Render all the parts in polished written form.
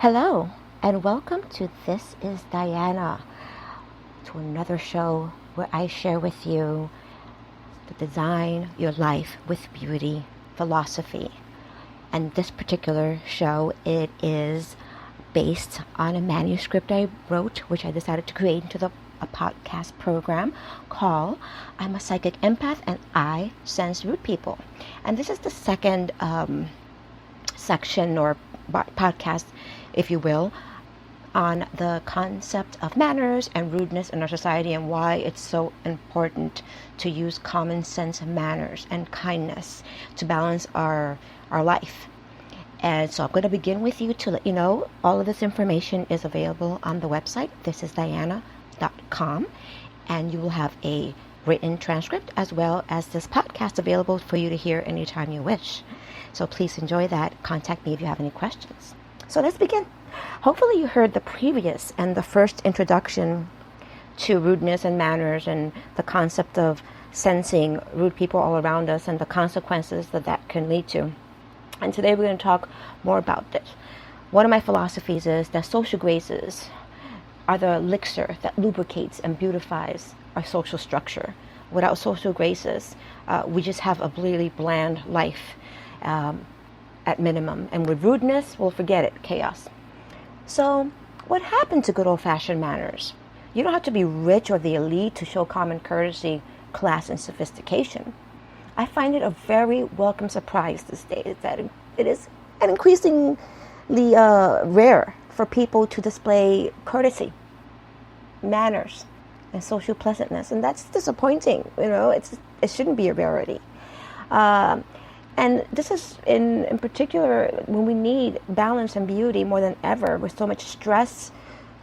Hello, and welcome to This is Diana, to another show where I share with you the Design Your Life with Beauty philosophy. And this particular show, it is based on a manuscript I wrote, which I decided to create into a podcast program called I'm a Psychic Empath and I Sense Rude People. And this is the second section or podcast, if you will, on the concept of manners and rudeness in our society and why it's so important to use common sense manners and kindness to balance our life. And so I'm going to begin with you to let you know all of this information is available on the website thisisdiana.com, and you will have a written transcript as well as this podcast available for you to hear anytime you wish. So please enjoy that. Contact me if you have any questions. So let's begin. Hopefully you heard the previous and the first introduction to rudeness and manners and the concept of sensing rude people all around us and the consequences that can lead to. And today we're going to talk more about this. One of my philosophies is that social graces are the elixir that lubricates and beautifies our social structure. Without social graces, we just have a really bland life at minimum. And with rudeness, well, forget it, chaos. So what happened to good old-fashioned manners? You don't have to be rich or the elite to show common courtesy, class, and sophistication. I find it a very welcome surprise these days that it is increasingly rare for people to display courtesy, manners, and social pleasantness, and that's disappointing. It shouldn't be a rarity. And this is in particular when we need balance and beauty more than ever with so much stress,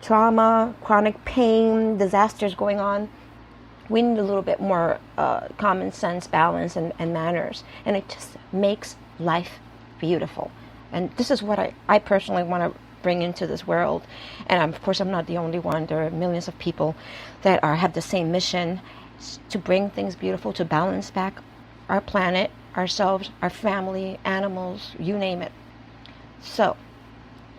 trauma, chronic pain, disasters going on. We need a little bit more common sense, balance, and manners. And it just makes life beautiful. And this is what I personally want to bring into this world. And of course, I'm not the only one. There are millions of people that have the same mission to bring things beautiful, to balance back our planet, ourselves, our family, animals, you name it. So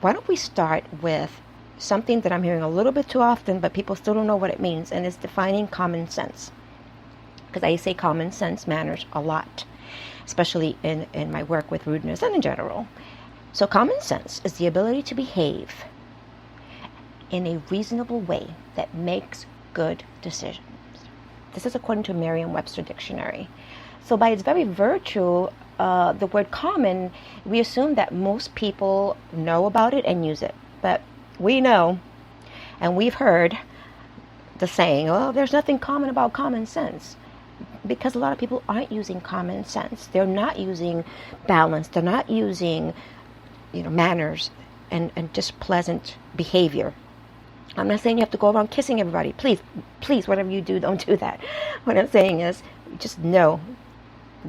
why don't we start with something that I'm hearing a little bit too often, but people still don't know what it means, and it's defining common sense. Because I say common sense manners a lot, especially in my work with rudeness and in general. So common sense is the ability to behave in a reasonable way that makes good decisions. This is according to Merriam-Webster Dictionary. So by its very virtue, the word common, we assume that most people know about it and use it. But we know, and we've heard the saying, oh, there's nothing common about common sense. Because a lot of people aren't using common sense. They're not using balance. They're not using, manners and just pleasant behavior. I'm not saying you have to go around kissing everybody. Please, whatever you do, don't do that. What I'm saying is just know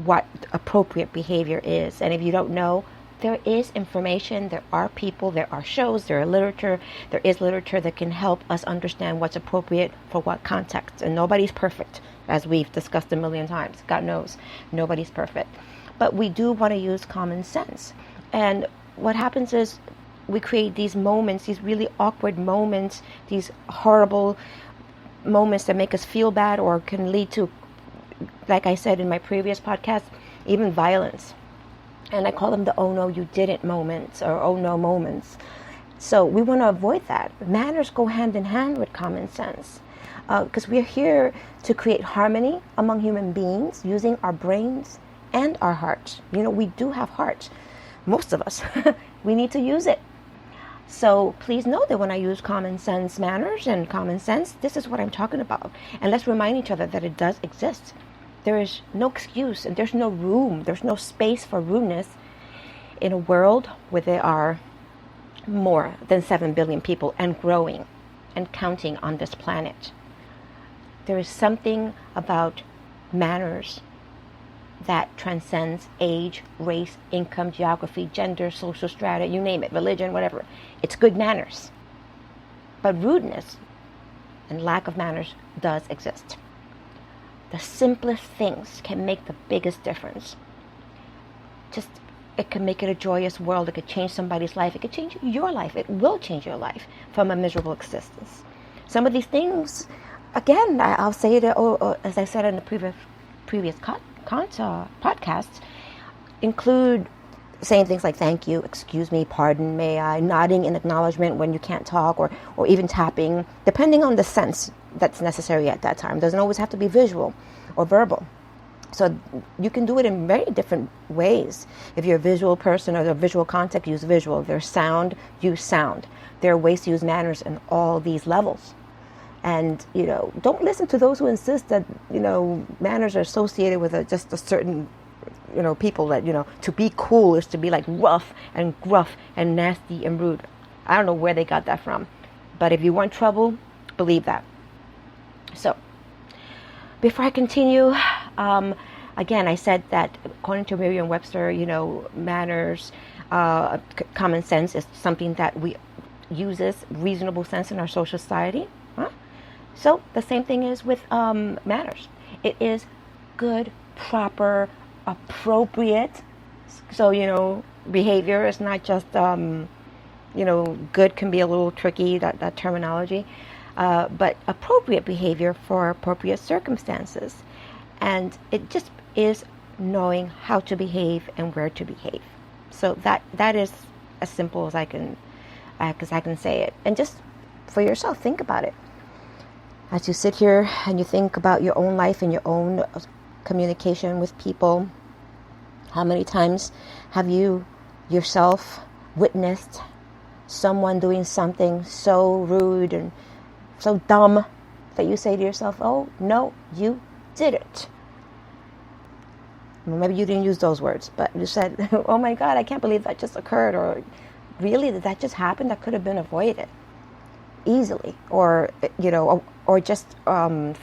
what appropriate behavior is. And if you don't know, there is information, there are people, there are shows, there is literature that can help us understand what's appropriate for what context. And nobody's perfect, as we've discussed a million times. God knows, nobody's perfect. But we do want to use common sense. And what happens is we create these moments, these really awkward moments, these horrible moments that make us feel bad or can lead to, like I said in my previous podcast, even violence. And I call them the oh no you didn't moments or oh no moments. So we want to avoid that. Manners go hand in hand with common sense because we're here to create harmony among human beings using our brains and our hearts. We do have hearts. Most of us. We need to use it. So please know that when I use common sense manners and common sense, this is what I'm talking about. And let's remind each other that it does exist. There is no excuse and there's no room. There's no space for rudeness in a world where there are more than 7 billion people and growing and counting on this planet. There is something about manners that transcends age, race, income, geography, gender, social strata, you name it, religion, whatever. It's good manners. But rudeness and lack of manners does exist. The simplest things can make the biggest difference. Just it can make it a joyous world. It could change somebody's life. It could change your life. It will change your life from a miserable existence. Some of these things, again, I'll say it, as I said in the previous podcasts, include saying things like thank you, excuse me, pardon, may I, nodding in acknowledgement when you can't talk, or even tapping, depending on the sense that's necessary at that time. It doesn't always have to be visual or verbal. So you can do it in very different ways. If you're a visual person or a visual contact, use visual. If there's sound, use sound. There are ways to use manners in all these levels. And, don't listen to those who insist that, manners are associated with just a certain, people that, to be cool is to be like rough and gruff and nasty and rude. I don't know where they got that from. But if you want trouble, believe that. So, before I continue, again, I said that according to Merriam-Webster, manners, common sense is something that we uses reasonable sense in our social society. Huh? So the same thing is with manners. It is good, proper, appropriate. So, behavior is not just, good can be a little tricky, that terminology. But appropriate behavior for appropriate circumstances. And it just is knowing how to behave and where to behave. So that is as simple as I can say it. And just for yourself, think about it. As you sit here and you think about your own life and your own communication with people, how many times have you yourself witnessed someone doing something so rude and so dumb that you say to yourself, oh, no, you didn't. Well, maybe you didn't use those words, but you said, oh my God, I can't believe that just occurred. Or really, did that just happen? That could have been avoided easily. Or, or just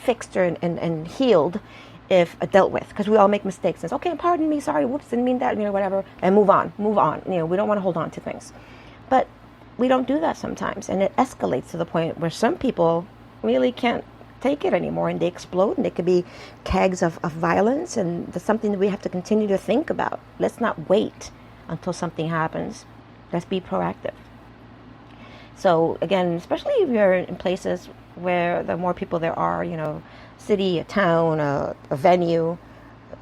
fixed and healed if dealt with. Because we all make mistakes. It's okay, pardon me, sorry, whoops, didn't mean that, whatever. And move on. We don't want to hold on to things. But we don't do that sometimes, and it escalates to the point where some people really can't take it anymore, and they explode, and it could be kegs of violence, and that's something that we have to continue to think about. Let's not wait until something happens. Let's be proactive. So again, especially if you're in places where the more people there are, city, a town, a venue,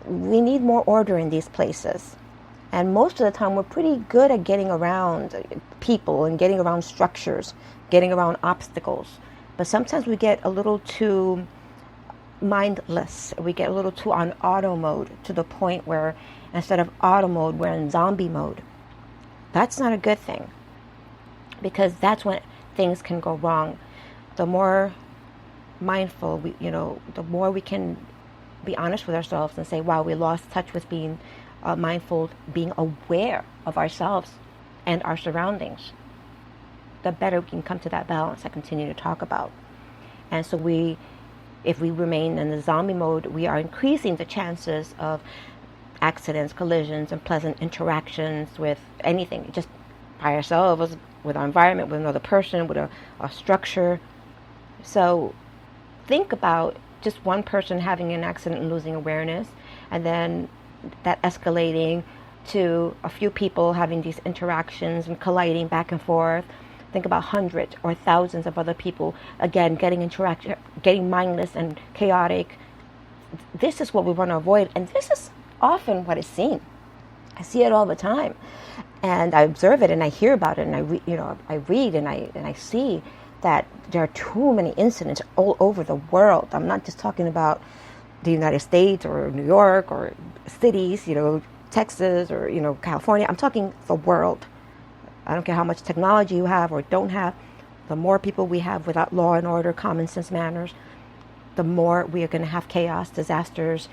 we need more order in these places. And most of the time, we're pretty good at getting around people and getting around structures, getting around obstacles. But sometimes we get a little too mindless. We get a little too on auto mode to the point where instead of auto mode, we're in zombie mode. That's not a good thing, because that's when things can go wrong. The more mindful the more we can be honest with ourselves and say, wow, we lost touch with being mindful, being aware of ourselves and our surroundings, the better we can come to that balance I continue to talk about. And so if we remain in the zombie mode, we are increasing the chances of accidents, collisions, and pleasant interactions with anything, just by ourselves, with our environment, with another person, with a structure. So think about just one person having an accident and losing awareness, and then that escalating to a few people having these interactions and colliding back and forth. Think about hundreds or thousands of other people, again, getting mindless and chaotic. This is what we want to avoid, and this is often what is seen. I see it all the time, and I observe it, and I hear about it, and I read, and I see that there are too many incidents all over the world. I'm not just talking about the United States or New York or cities, Texas or, California. I'm talking the world. I don't care how much technology you have or don't have. The more people we have without law and order, common sense manners, the more we are going to have chaos, disasters,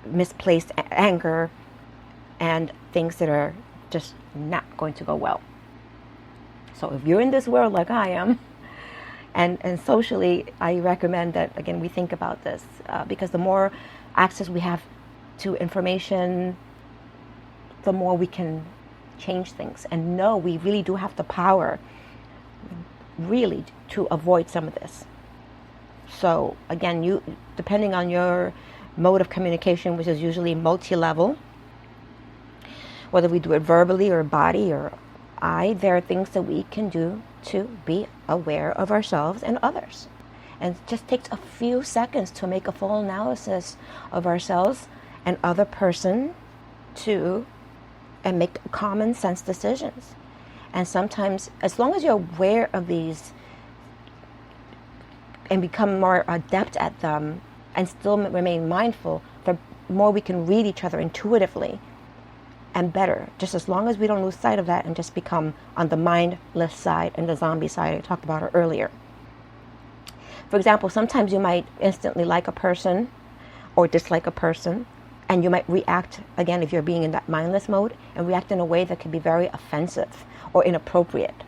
misplaced anger, and things that are just not going to go well. So if you're in this world like I am, and socially, I recommend that, again, we think about this, because the more access we have to information, the more we can change things. And no, we really do have the power, really, to avoid some of this. So again, depending on your mode of communication, which is usually multi-level, whether we do it verbally or body or eye, there are things that we can do to be aware of ourselves and others. And it just takes a few seconds to make a full analysis of ourselves and other person and make common sense decisions. And sometimes, as long as you're aware of these and become more adept at them and still remain mindful, the more we can read each other intuitively and better, just as long as we don't lose sight of that and just become on the mindless side and the zombie side I talked about earlier. For example, sometimes you might instantly like a person or dislike a person, and you might react, again, if you're being in that mindless mode, and react in a way that can be very offensive or inappropriate.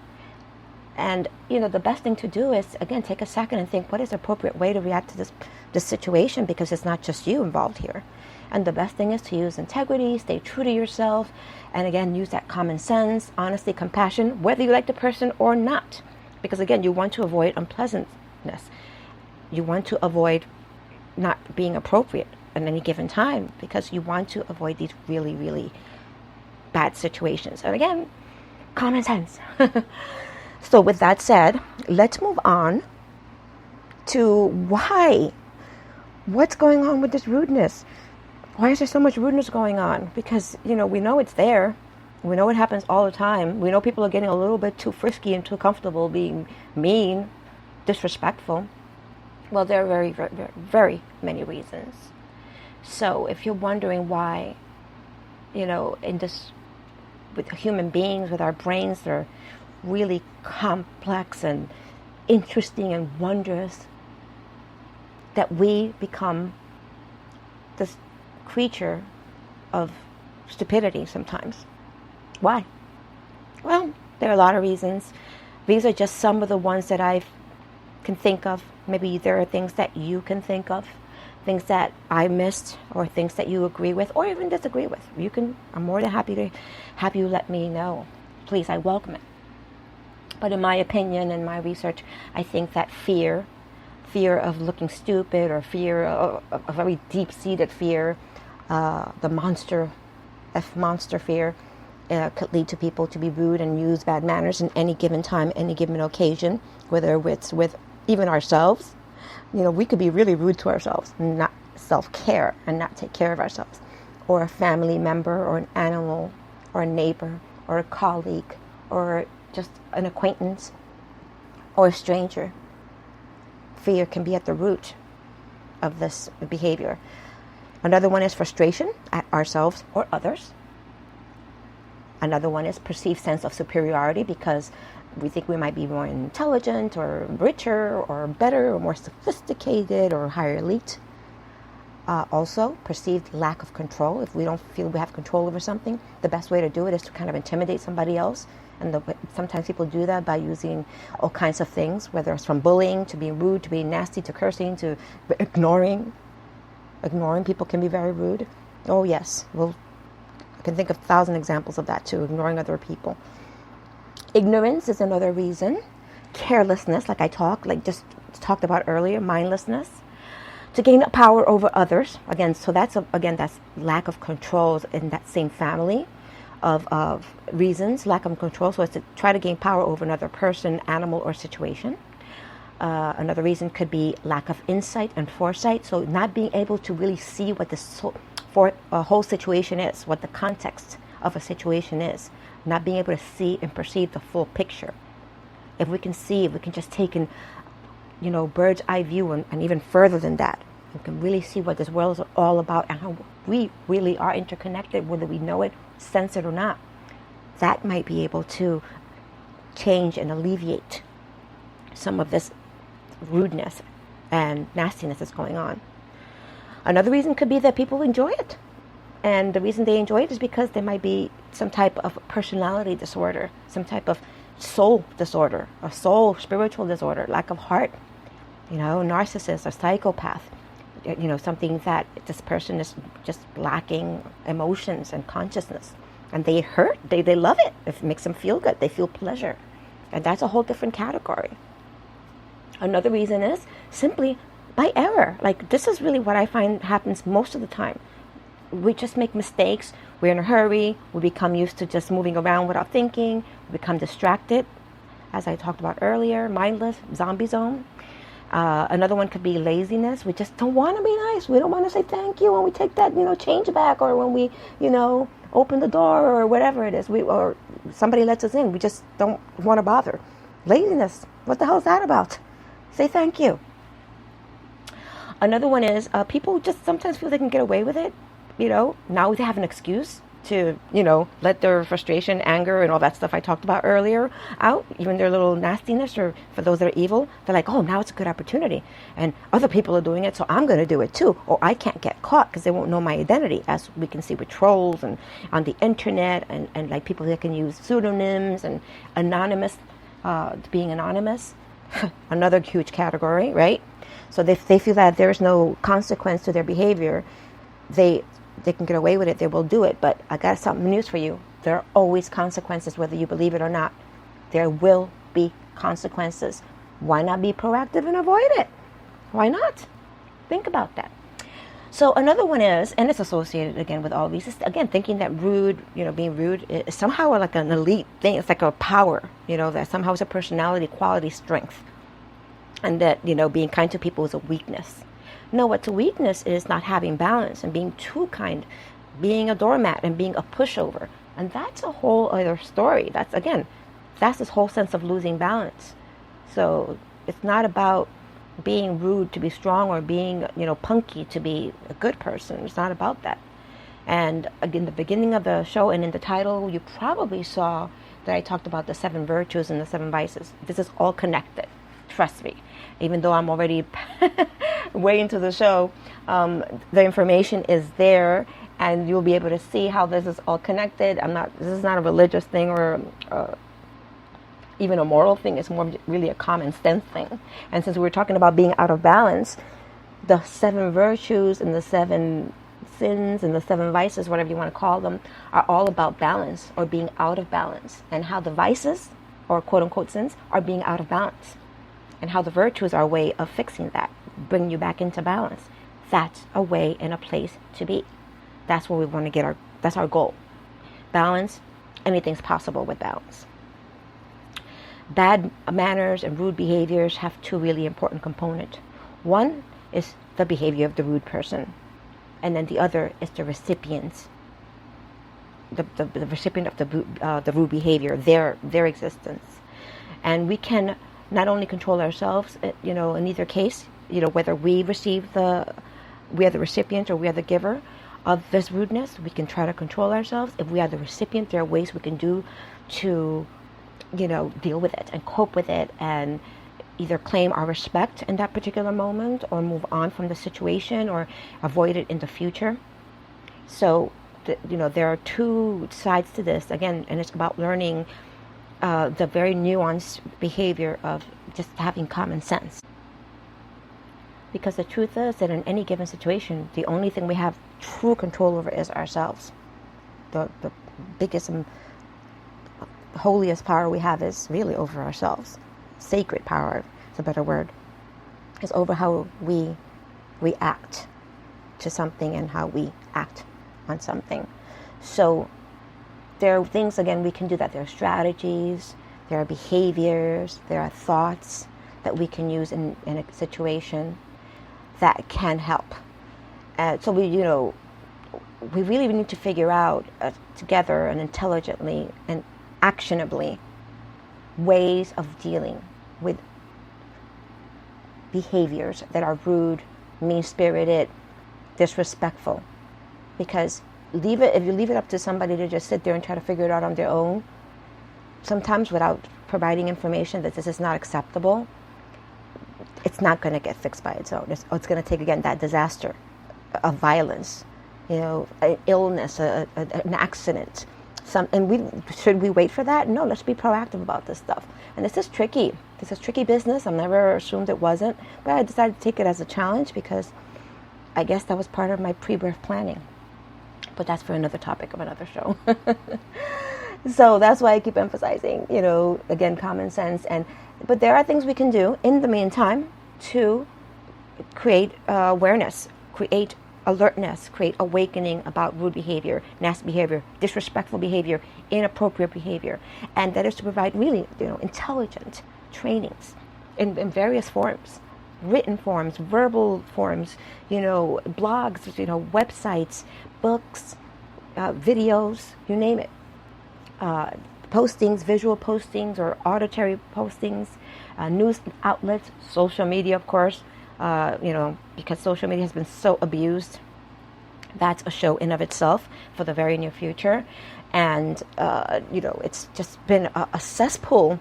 And, the best thing to do is, again, take a second and think, what is the appropriate way to react to this situation? Because it's not just you involved here. And the best thing is to use integrity, stay true to yourself, and again, use that common sense, honesty, compassion, whether you like the person or not. Because again, you want to avoid unpleasantness. You want to avoid not being appropriate at any given time, because you want to avoid these really, really bad situations. And again, common sense. So with that said, let's move on to what's going on with this rudeness. Why is there so much rudeness going on? Because, we know it's there. We know it happens all the time. We know people are getting a little bit too frisky and too comfortable being mean, disrespectful. Well, there are very, very, very, very many reasons. So if you're wondering why, in this, with human beings, with our brains, they're really complex and interesting and wondrous, that we become this creature of stupidity sometimes. Why? Well, there are a lot of reasons. These are just some of the ones that I can think of. Maybe there are things that you can think of, things that I missed, or things that you agree with or even disagree with. I'm more than happy to have you let me know. Please, I welcome it. But in my opinion and my research, I think that fear of looking stupid, or fear of a very deep-seated fear, the monster fear, could lead to people to be rude and use bad manners in any given time, any given occasion, whether it's with even ourselves. We could be really rude to ourselves, not self-care, and not take care of ourselves, or a family member, or an animal, or a neighbor, or a colleague, or just an acquaintance, or a stranger. Fear can be at the root of this behavior. Another one is frustration at ourselves or others. Another one is perceived sense of superiority, because we think we might be more intelligent or richer or better or more sophisticated or higher elite. Also, perceived lack of control. If we don't feel we have control over something, the best way to do it is to kind of intimidate somebody else. And sometimes people do that by using all kinds of things, whether it's from bullying to being rude, to being nasty, to cursing, to ignoring. Ignoring people can be very rude. Oh yes, I can think of 1,000 examples of that too, ignoring other people. Ignorance is another reason. Carelessness, like just talked about earlier, mindlessness. To gain power over others, again, so that's lack of control in that same family of reasons, lack of control. So it's to try to gain power over another person, animal, or situation. Another reason could be lack of insight and foresight. So not being able to really see what a whole situation is, what the context of a situation is. Not being able to see and perceive the full picture. If we can just take in, bird's eye view and even further than that, we can really see what this world is all about and how we really are interconnected, whether we know it, sense it or not. That might be able to change and alleviate some of this rudeness and nastiness that's going on. Another reason could be that people enjoy it. And the reason they enjoy it is because there might be some type of personality disorder, some type of soul disorder, a soul spiritual disorder, lack of heart, narcissist or psychopath, something that this person is just lacking emotions and consciousness. And they love it. It makes them feel good. They feel pleasure. And that's a whole different category. Another reason is simply by error. Like, this is really what I find happens most of the time. We just make mistakes. We're in a hurry. We become used to just moving around without thinking. We become distracted, as I talked about earlier, mindless, zombie zone. Another one could be laziness. We just don't want to be nice. We don't want to say thank you when we take that, change back, or when we, open the door, or whatever it is. Or somebody lets us in. We just don't want to bother. Laziness. What the hell is that about? Say thank you. Another one is people just sometimes feel they can get away with it. Now they have an excuse to, let their frustration, anger, and all that stuff I talked about earlier out, even their little nastiness, or for those that are evil, they're like, oh, now it's a good opportunity. And other people are doing it, so I'm going to do it too. Or I can't get caught because they won't know my identity, as we can see with trolls and on the internet, and like people that can use pseudonyms and anonymous, being anonymous, another huge category, right? So they feel that there's no consequence to their behavior. They can get away with it, they will do it. But I got some news for you. There are always consequences, whether you believe it or not. There will be consequences. Why not be proactive and avoid it? Why not? Think about that. So another one is, and it's associated again with all of these, is again thinking that being rude is somehow like an elite thing. It's like a power, that somehow it's a personality, quality, strength. And that, being kind to people is a weakness. No, what's a weakness is not having balance and being too kind, being a doormat and being a pushover. And that's a whole other story. That's this whole sense of losing balance. So it's not about being rude to be strong, or being, punky to be a good person. It's not about that. And again, the beginning of the show and in the title, you probably saw that I talked about the 7 virtues and the 7 vices. This is all connected. Trust me. Even though I'm already way into the show, the information is there, and you'll be able to see how this is all connected. This is not a religious thing or even a moral thing. It's more really a common sense thing. And since we're talking about being out of balance, the 7 virtues and the 7 sins and the 7 vices, whatever you want to call them, are all about balance, or being out of balance, and how the vices, or quote unquote sins, are being out of balance. And how the virtues are a way of fixing that, bring you back into balance. That's a way and a place to be. That's where we want to get that's our goal. Balance, anything's possible with balance. Bad manners and rude behaviors have 2 really important components. One is the behavior of the rude person, and then the other is the recipient, the recipient of the rude behavior, their existence. And we can not only control ourselves, in either case, whether we are the recipient or we are the giver of this rudeness, we can try to control ourselves. If we are the recipient, there are ways we can do to, deal with it and cope with it, and either claim our respect in that particular moment, or move on from the situation, or avoid it in the future. So, there are 2 sides to this, again, and it's about learning the very nuanced behavior of just having common sense. Because the truth is that in any given situation, the only thing we have true control over is ourselves. The biggest and holiest power we have is really over ourselves. Sacred power is a better word. Is over how we react to something and how we act on something. So there are things, again, we can do that. There are strategies, there are behaviors, there are thoughts that we can use in a situation that can help. So we really need to figure out together and intelligently and actionably ways of dealing with behaviors that are rude, mean-spirited, disrespectful. Because if you leave it up to somebody to just sit there and try to figure it out on their own, sometimes without providing information that this is not acceptable, it's not going to get fixed by its own. It's going to take, again, that disaster of violence, an illness, an accident. Should we wait for that? No, let's be proactive about this stuff. And this is tricky. This is tricky business. I've never assumed it wasn't, but I decided to take it as a challenge because I guess that was part of my pre-birth planning. But that's for another topic of another show. So that's why I keep emphasizing, again, common sense. But there are things we can do in the meantime to create awareness, create alertness, create awakening about rude behavior, nasty behavior, disrespectful behavior, inappropriate behavior. And that is to provide really, intelligent trainings in various forms, written forms, verbal forms, blogs, websites, books, videos, you name it. Postings, visual postings or auditory postings, news outlets, social media, of course, because social media has been so abused. That's a show in of itself for the very near future. And, it's just been a cesspool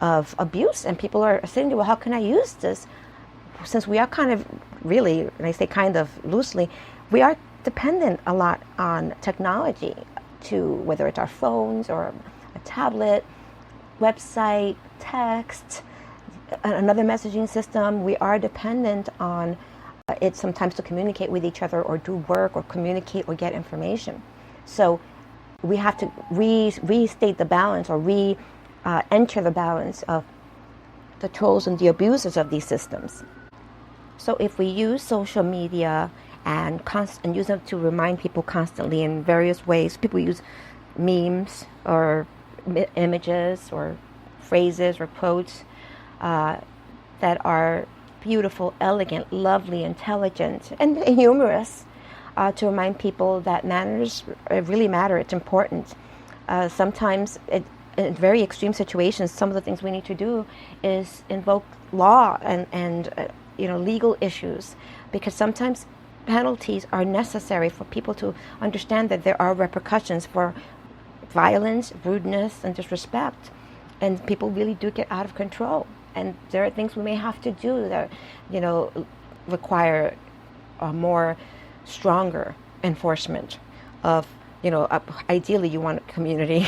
of abuse. And people are saying, well, how can I use this? Since we are kind of really, and I say kind of loosely, we are dependent a lot on technology, to whether it's our phones or a tablet, website, text, another messaging system. We are dependent on it sometimes to communicate with each other or do work or communicate or get information. So we have to restate the balance or enter the balance of the trolls and the abusers of these systems. So if we use social media and use them to remind people constantly in various ways, people use memes or images or phrases or quotes that are beautiful, elegant, lovely, intelligent, and humorous to remind people that manners really matter. It's important. Sometimes in very extreme situations, some of the things we need to do is invoke law and legal issues, because sometimes penalties are necessary for people to understand that there are repercussions for violence, rudeness, and disrespect. And people really do get out of control. And there are things we may have to do that, require a more stronger enforcement of, ideally you want community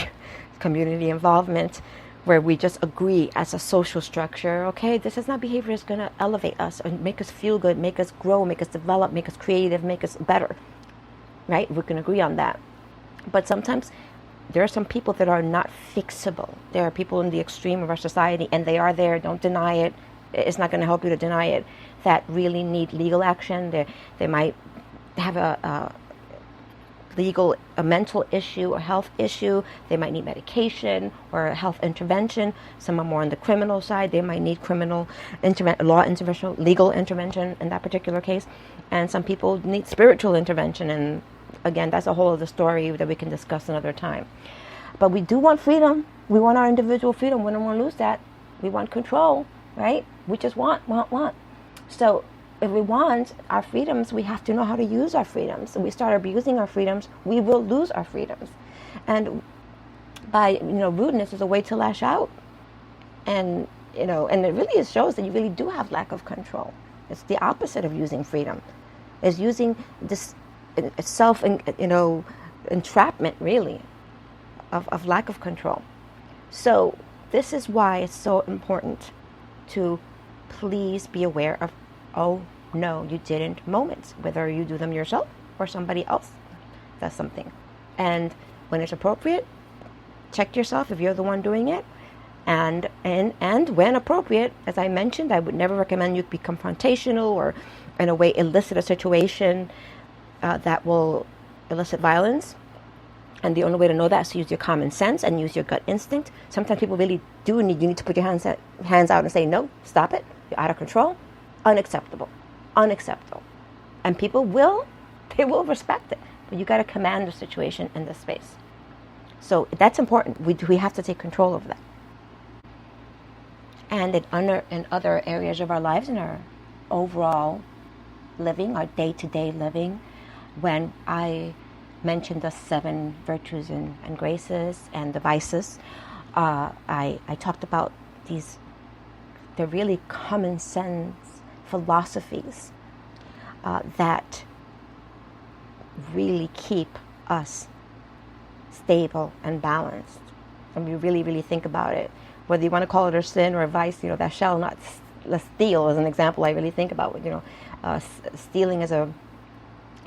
involvement, where we just agree as a social structure, okay, this is not behavior that's going to elevate us and make us feel good, make us grow, make us develop, make us creative, make us better, right? We can agree on that. But sometimes there are some people that are not fixable. There are people in the extreme of our society, and they are there, don't deny it. It's not going to help you to deny it, that really need legal action. They might have a mental issue or health issue. They might need medication or a health intervention. Some are more on the criminal side. They might need law intervention, legal intervention in that particular case. And some people need spiritual intervention. And again, that's a whole other story that we can discuss another time. But we do want freedom. We want our individual freedom. We don't want to lose that. We want control, right? We just want. So if we want our freedoms, we have to know how to use our freedoms. If we start abusing our freedoms, we will lose our freedoms. And by, rudeness is a way to lash out. And, and it really shows that you really do have lack of control. It's the opposite of using freedom. It's using this entrapment, really, of lack of control. So this is why it's so important to please be aware of, oh, no, you didn't moments, whether you do them yourself or somebody else does something. And when it's appropriate, check yourself if you're the one doing it. And when appropriate, as I mentioned, I would never recommend you be confrontational or in a way elicit a situation that will elicit violence. And the only way to know that is to use your common sense and use your gut instinct. Sometimes people really you need to put your hands out and say, no, stop it, you're out of control. Unacceptable. And people will respect it. But you got to command the situation in this space. So that's important. We have to take control of that. And in other areas of our lives, in our overall living, our day-to-day living, when I mentioned the 7 virtues and graces and the vices, I talked about they're really common sense philosophies that really keep us stable and balanced. And we really, really think about it. Whether you want to call it a sin or a vice, thou shalt not steal as an example. I really think about, stealing is a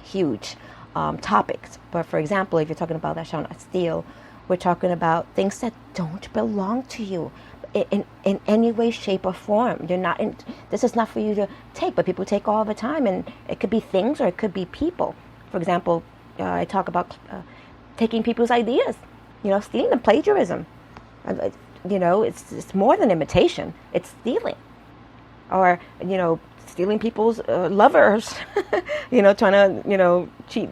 huge topic. But for example, if you're talking about thou shalt not steal, we're talking about things that don't belong to you. in any way, shape, or form. You're not in, this is not for you to take, but people take all the time, and it could be things or it could be people. For example, I talk about taking people's ideas, stealing them, plagiarism. It's more than imitation. It's stealing. Or, stealing people's lovers, trying to, cheat,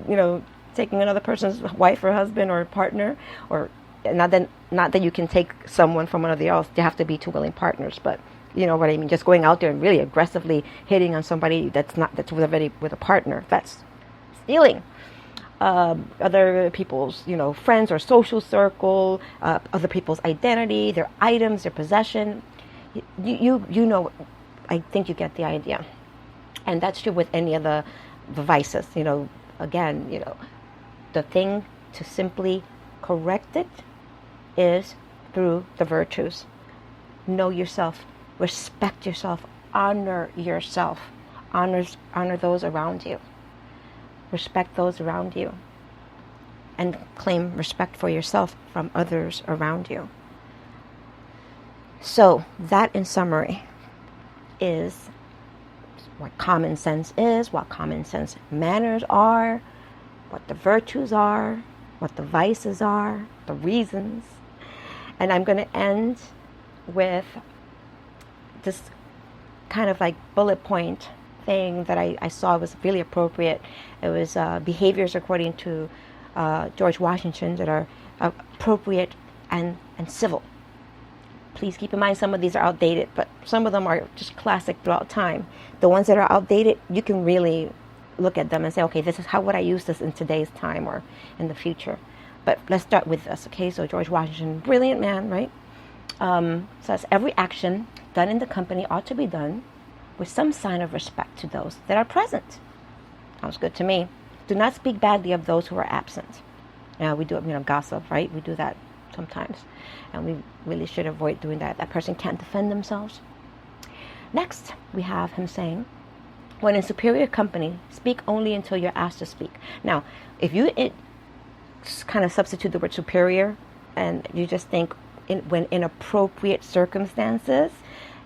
taking another person's wife or husband or partner, or not that you can take someone from another else. You have to be two willing partners, but you know what I mean. Just going out there and really aggressively hitting on somebody that's already with a partner. That's stealing. Other people's, friends or social circle, other people's identity, their items, their possession. You know, I think you get the idea. And that's true with any of the vices. Again, the thing to simply correct it is through the virtues. Know yourself, respect yourself, honor yourself, honor those around you. Respect those around you, and claim respect for yourself from others around you. So that, in summary, is what common sense is, what common sense manners are, what the virtues are, what the vices are, the reasons. And I'm going to end with this kind of like bullet point thing that I saw was really appropriate. It was behaviors according to George Washington that are appropriate and civil. Please keep in mind some of these are outdated, but some of them are just classic throughout time. The ones that are outdated, you can really look at them and say, okay, this is how would I use this in today's time or in the future. But let's start with this, okay? So George Washington, brilliant man, right? Says every action done in the company ought to be done with some sign of respect to those that are present. Sounds good to me. Do not speak badly of those who are absent. We do, gossip, right? We do that sometimes. And we really should avoid doing that. That person can't defend themselves. Next, we have him saying, when in superior company, speak only until you're asked to speak. Now, if you kind of substitute the word superior and you just think when in appropriate circumstances,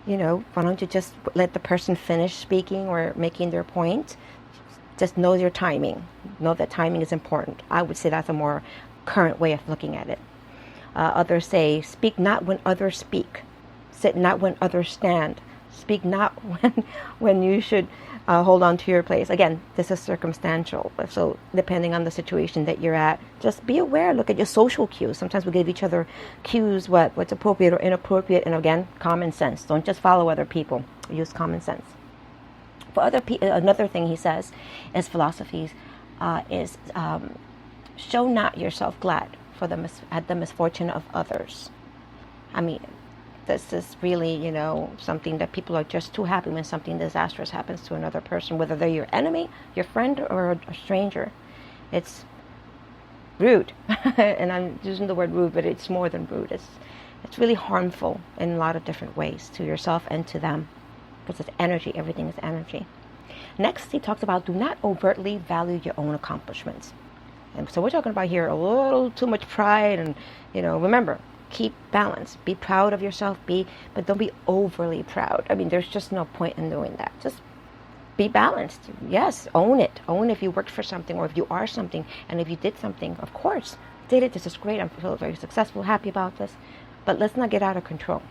why don't you just let the person finish speaking or making their point? Just know your timing. Know that timing is important. I would say that's a more current way of looking at it. Others say, speak not when others speak. Sit not when others stand. Speak not when you should hold on to your place. Again, this is circumstantial. So depending on the situation that you're at, just be aware. Look at your social cues. Sometimes we give each other cues, what's appropriate or inappropriate. And again, common sense. Don't just follow other people. Use common sense. For other people, another thing he says is philosophies is show not yourself glad at the misfortune of others. I mean, this is really, something that people are just too happy when something disastrous happens to another person, whether they're your enemy, your friend, or a stranger. It's rude. And I'm using the word rude, but it's more than rude. It's really harmful in a lot of different ways to yourself and to them. Because it's energy. Everything is energy. Next, he talks about do not overtly value your own accomplishments. And so we're talking about here a little too much pride and, remember, keep balance. Be proud of yourself, but don't be overly proud. I mean, there's just no point in doing that. Just be balanced. Yes, own it. Own if you worked for something or if you are something. And if you did something, of course, did it. This is great. I feel very successful, happy about this. But let's not get out of control.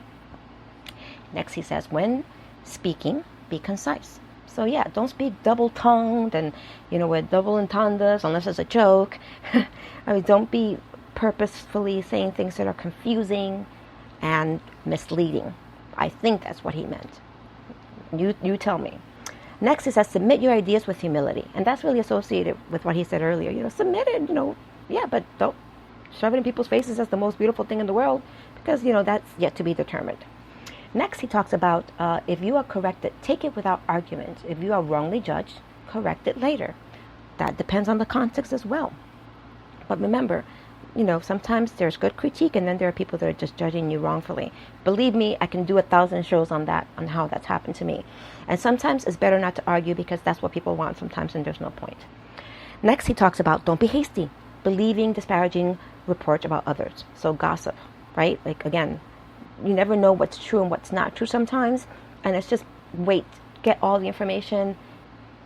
Next, he says, when speaking, be concise. So yeah, don't speak double-tongued and, with double entendres unless it's a joke. I mean, don't be purposefully saying things that are confusing and misleading. I think that's what he meant. You tell me. Next, he says, submit your ideas with humility. And that's really associated with what he said earlier. Submit it, but don't shove it in people's faces as the most beautiful thing in the world because, that's yet to be determined. Next, he talks about if you are corrected, take it without argument. If you are wrongly judged, correct it later. That depends on the context as well. But remember, sometimes there's good critique and then there are people that are just judging you wrongfully. Believe me, I can do 1,000 shows on that, on how that's happened to me. And sometimes it's better not to argue because that's what people want sometimes and there's no point. Next, he talks about don't be hasty, believing disparaging reports about others. So gossip, right? Like, again, you never know what's true and what's not true sometimes. And it's just wait, get all the information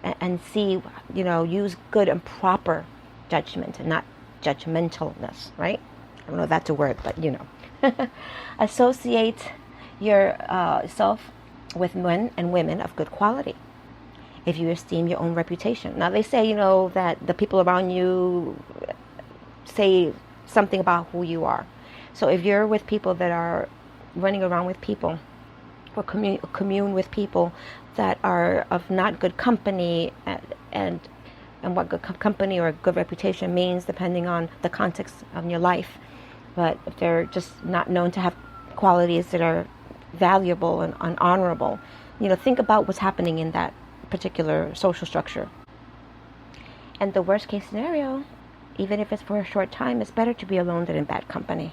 and see, use good and proper judgment and not judgmentalness, right? I don't know if that's a word, but Associate yourself with men and women of good quality if you esteem your own reputation. Now they say, that the people around you say something about who you are. So if you're with people that are running around with people or commune with people that are of not good company, and what good company or good reputation means depending on the context of your life, but if they're just not known to have qualities that are valuable and honorable, think about what's happening in that particular social structure. And the worst case scenario, even if it's for a short time, it's better to be alone than in bad company.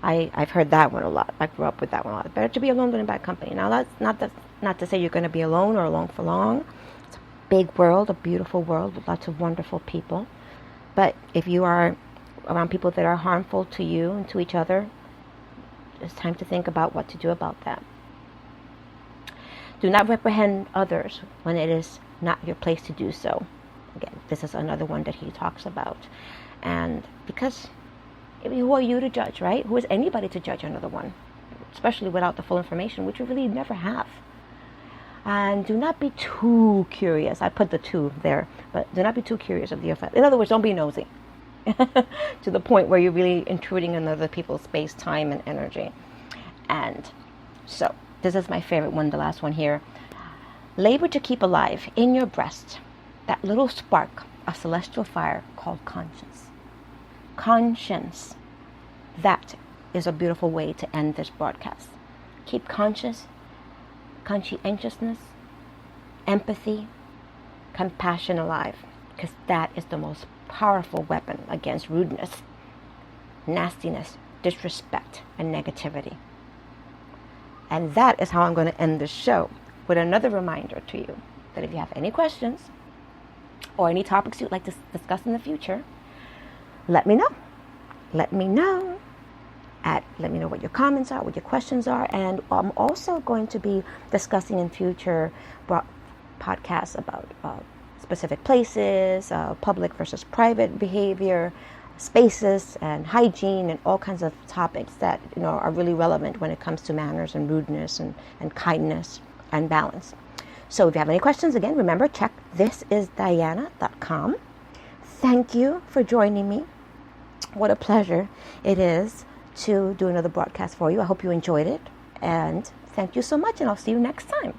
I've heard that one a lot. I grew up with that one a lot. Better to be alone than in bad company. Now that's not to say you're going to be alone or alone for long. It's a big world, a beautiful world with lots of wonderful people. But if you are around people that are harmful to you and to each other, it's time to think about what to do about that. Do not reprehend others when it is not your place to do so. Again, this is another one that he talks about. And because who are you to judge, right? Who is anybody to judge another one? Especially without the full information, which we really never have. And do not be too curious. I put the two there, but do not be too curious of the effect. In other words, don't be nosy to the point where you're really intruding in other people's space, time, and energy. And so, this is my favorite one, the last one here. Labor to keep alive in your breast that little spark of celestial fire called conscience. Conscience. That is a beautiful way to end this broadcast. Keep conscientiousness, empathy, compassion alive, because that is the most powerful weapon against rudeness, nastiness, disrespect, and negativity. And that is how I'm going to end this show, with another reminder to you that if you have any questions or any topics you'd like to discuss in the future, let me know. Let me know what your comments are, what your questions are. And I'm also going to be discussing in future podcasts about specific places, public versus private behavior, spaces and hygiene, and all kinds of topics that are really relevant when it comes to manners and rudeness and kindness and balance. So if you have any questions, again, remember, check thisisdiana.com. Thank you for joining me. What a pleasure it is to do another broadcast for you. I hope you enjoyed it. And thank you so much, and I'll see you next time.